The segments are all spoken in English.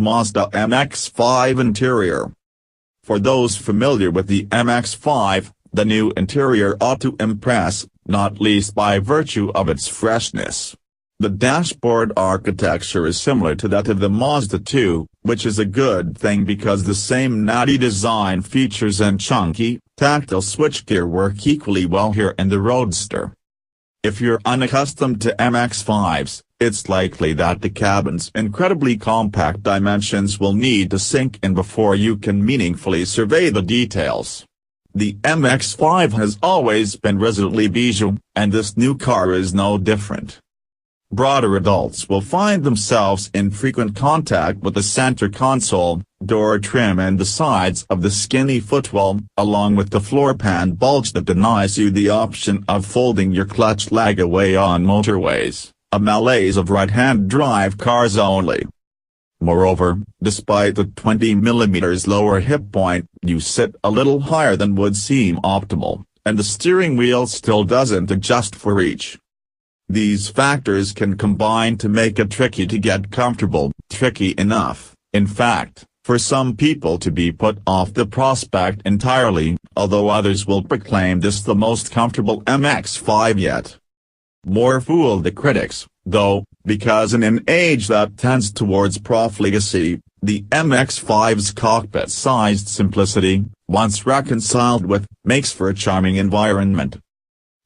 Mazda MX-5 interior. For those familiar with the MX-5, the new interior ought to impress, not least by virtue of its freshness. The dashboard architecture is similar to that of the Mazda 2, which is a good thing because the same natty design features and chunky, tactile switchgear work equally well here in the Roadster. If you're unaccustomed to MX-5s, it's likely that the cabin's incredibly compact dimensions will need to sink in before you can meaningfully survey the details. The MX-5 has always been resolutely bijou, and this new car is no different. Broader adults will find themselves in frequent contact with the center console, door trim and the sides of the skinny footwell, along with the floorpan bulge that denies you the option of folding your clutch lag away on motorways, a malaise of right-hand drive cars only. Moreover, despite the 20mm lower hip point, you sit a little higher than would seem optimal, and the steering wheel still doesn't adjust for each. These factors can combine to make it tricky to get comfortable, tricky enough, in fact, for some people to be put off the prospect entirely, although others will proclaim this the most comfortable MX-5 yet. More fool the critics, though, because in an age that tends towards profligacy, the MX-5's cockpit-sized simplicity, once reconciled with, makes for a charming environment.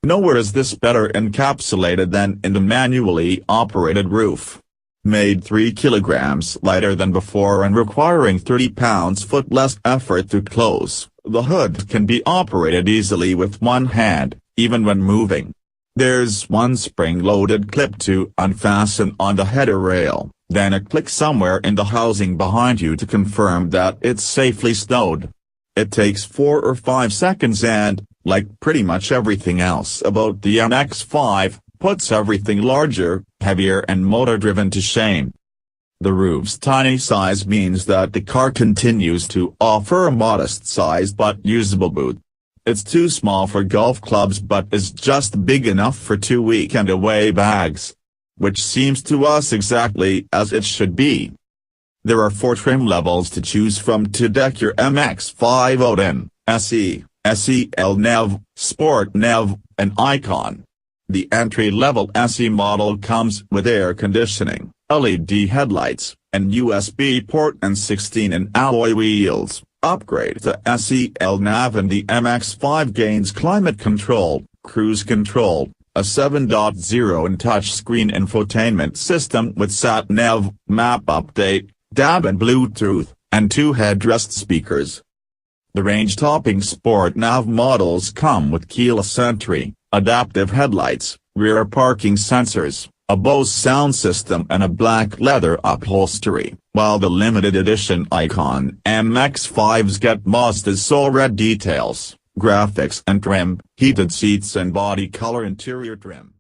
Nowhere is this better encapsulated than in the manually operated roof. Made 3 kilograms lighter than before and requiring 30 pounds-foot less effort to close, the hood can be operated easily with one hand, even when moving. There's one spring-loaded clip to unfasten on the header rail, then a click somewhere in the housing behind you to confirm that it's safely stowed. It takes 4 or 5 seconds and, like pretty much everything else about the MX-5, puts everything larger, heavier and motor-driven to shame. The roof's tiny size means that the car continues to offer a modest-sized but usable boot. It's too small for golf clubs but is just big enough for 2 weekend away bags. Which seems to us exactly as it should be. There are 4 trim levels to choose from to deck your MX-5 out in: SE, SEL NEV, Sport NEV, and Icon. The entry-level SE model comes with air conditioning, LED headlights, and USB port and 16-inch alloy wheels. Upgrade to SEL NAV and the MX-5 gains climate control, cruise control, a 7.0-inch touchscreen infotainment system with sat-nav, map update, DAB and Bluetooth, and 2 headrest speakers. The range-topping Sport NAV models come with keyless entry, adaptive headlights, rear parking sensors, a Bose sound system and a black leather upholstery, while the limited edition Icon MX-5s get Mazda's sole red details, graphics and trim, heated seats and body color interior trim.